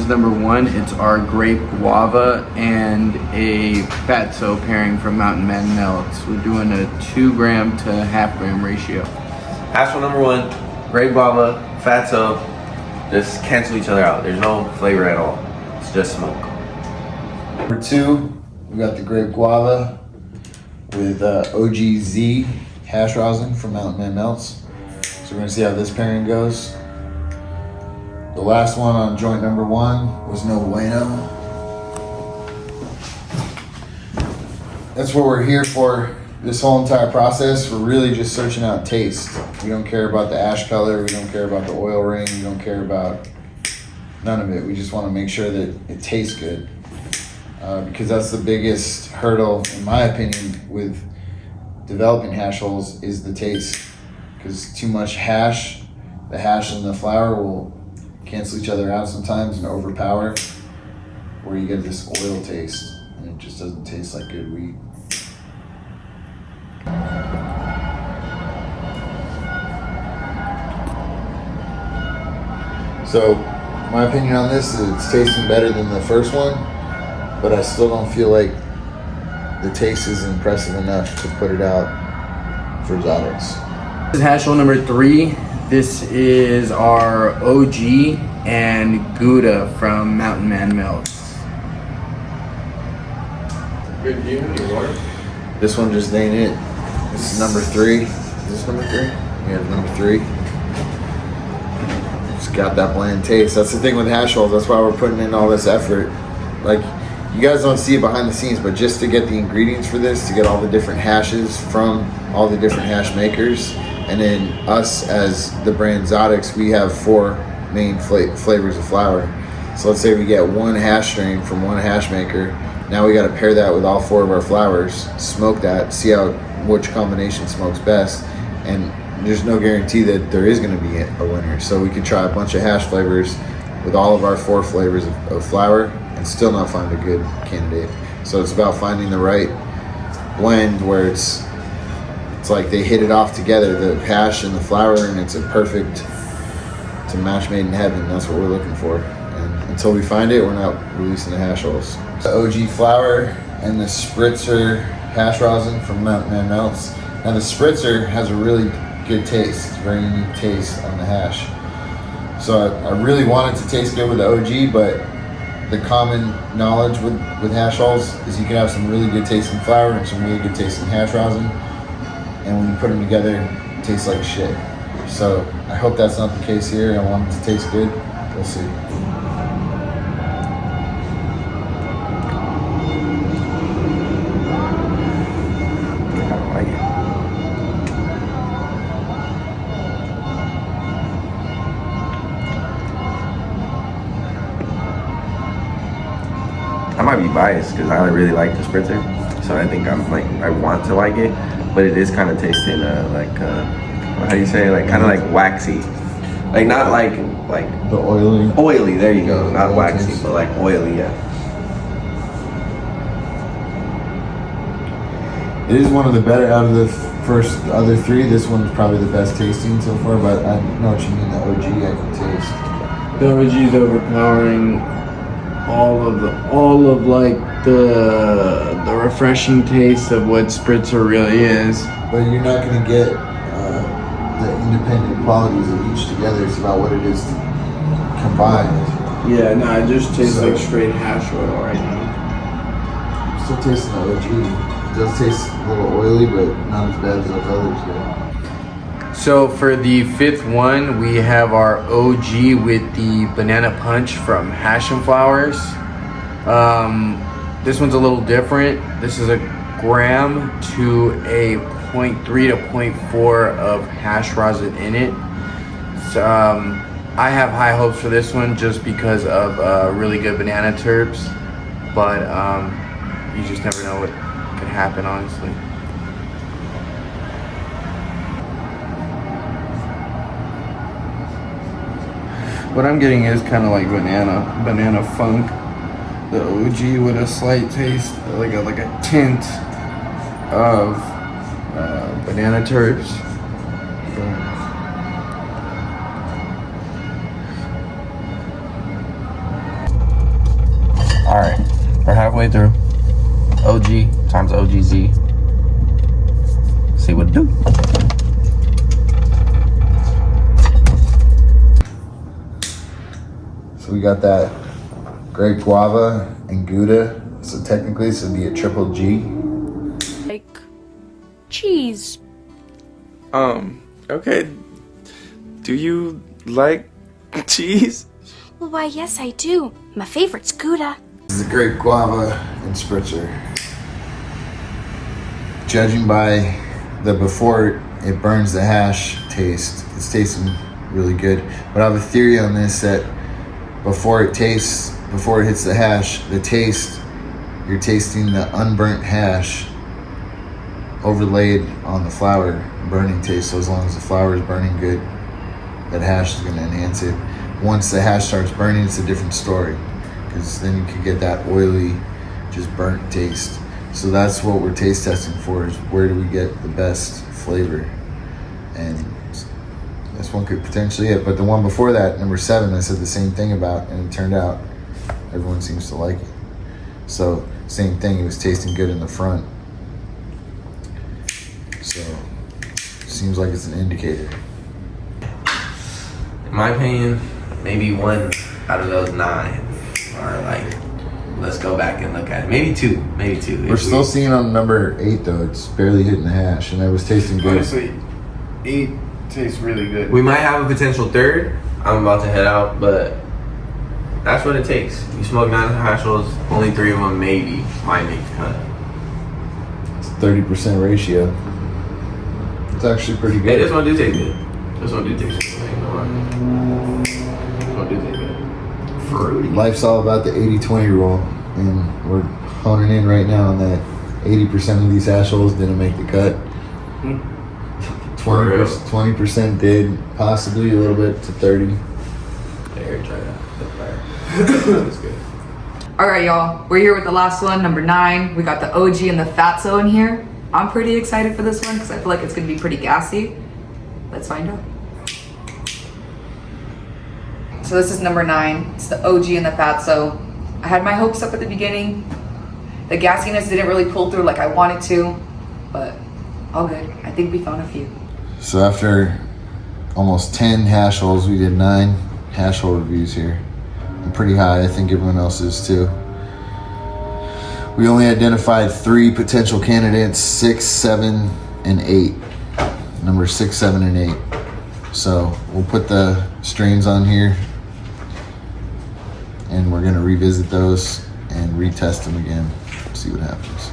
number 1. It's our grape guava and a fatso pairing from Mountain Man Melts. We're doing a 2 gram to half gram ratio. Hash roll number 1, grape guava, fatso, just cancel each other out. There's no flavor at all. It's just smoke. Number 2, we got the grape guava with OGZ hash rosin from Mountain Man Melts. So we're gonna see how this pairing goes. The last one on joint number 1 was no bueno. That's what we're here for this whole entire process. We're really just searching out taste. We don't care about the ash color, we don't care about the oil ring, we don't care about none of it. We just want to make sure that it tastes good. Because that's the biggest hurdle, in my opinion, with developing hash holes is the taste. Because too much hash, the hash and the flour will cancel each other out sometimes and overpower, where you get this oil taste and it just doesn't taste like good wheat. So my opinion on this is it's tasting better than the first one, but I still don't feel like the taste is impressive enough to put it out for Zatix. This is hash roll number 3. This is our OG and Gouda from Mountain Man Melts. Good view in your water. This one just ain't it. This is number 3. Is this number 3? Yeah, number 3. It's got that bland taste. That's the thing with hash rolls. That's why we're putting in all this effort. Like, you guys don't see it behind the scenes, but just to get the ingredients for this, to get all the different hashes from all the different hash makers, and then us as the brand Zatix, we have 4 main flavors of flour. So let's say we get 1 hash strain from 1 hash maker. Now we got to pair that with all 4 of our flours, smoke that, see which combination smokes best, and there's no guarantee that there is going to be a winner. So we could try a bunch of hash flavors with all of our 4 flavors of flour and still not find a good candidate. So it's about finding the right blend where it's like they hit it off together, the hash and the flour, and it's a match made in heaven. That's what we're looking for. And until we find it, we're not releasing the hash rolls. The OG flour and the spritzer hash rosin from Mountain Man Melts. Now the spritzer has a really good taste. It's a very unique taste on the hash. So I really want it to taste good with the OG, but the common knowledge with hash rolls is you can have some really good tasting flour and some really good tasting hash rosin. And when you put them together, it tastes like shit. So I hope that's not the case here. I want it to taste good. We'll see. I like it. I might be biased because I really like the spritzer, so I think I want to like it. But it is kind of tasting how do you say, like kind of like waxy, like not like the oily. There you go, not waxy, but like oily. Yeah. It is one of the better out of the other 3. This one's probably the best tasting so far, but I know what you mean. The OG I can taste. The OG is overpowering all of like the refreshing taste of what spritzer really is. But you're not going to get the independent qualities of each together. It's about what it is combined. Yeah, no, it just tastes like straight hash oil right now. Still tasting the OG. It does taste a little oily, but not as bad as those others do. So for the 5th one, we have our OG with the banana punch from Hash and Flowers. This one's a little different. This is a gram to a 0.3 to 0.4 of hash rosin in it. So, I have high hopes for this one just because of really good banana terps, but you just never know what could happen, honestly. What I'm getting is kind of like banana funk. The OG with a slight taste, like a tint of banana terps. All right, we're halfway through. OG times OGZ. See what it do. So we got that grape guava and Gouda. So technically this would be a triple G. Like cheese. Okay. Do you like cheese? Well, why, yes, I do. My favorite's Gouda. This is a grape guava and spritzer. Judging by the before it burns the hash taste, it's tasting really good. But I have a theory on this that before it hits the hash, the taste, you're tasting the unburnt hash overlaid on the flour burning taste. So as long as the flour is burning good, that hash is going to enhance it. Once the hash starts burning, it's a different story, because then you can get that oily, just burnt taste. So that's what we're taste testing for, is where do we get the best flavor. And this one could potentially hit. But the one before that, number 7, I said the same thing about, and it turned out everyone seems to like it. So same thing, it was tasting good in the front. So seems like it's an indicator. In my opinion, maybe 1 out of those 9 are like, let's go back and look at it. Maybe two. We're still seeing on number 8 though, it's barely hitting the hash, and it was tasting good. Honestly, 8 tastes really good. We might have a potential 3rd. I'm about to head out, but that's what it takes. You smoke 9 hash rolls, only 3 of them maybe might make the cut. It's a 30% ratio. It's actually pretty Hey, good. this one do taste good. This one do taste good. This one do taste good. Fruity. Life's all about the 80-20 rule, and we're honing in right now on that 80% of these hash rolls didn't make the cut. 20% did, possibly a little bit to 30. There, try that. That's good. All right, y'all. We're here with the last one, number 9. We got the OG and the Fatso in here. I'm pretty excited for this one because I feel like it's going to be pretty gassy. Let's find out. So this is number 9. It's the OG and the Fatso. I had my hopes up at the beginning. The gassiness didn't really pull through like I wanted to, but all good. I think we found a few. So after almost 10 hash rolls, we did 9 hash roll reviews here. I'm pretty high. I think everyone else is too. We only identified 3 potential candidates, 6, 7, and 8. Number 6, 7, and 8. So we'll put the strains on here, and we're gonna revisit those and retest them again, see what happens.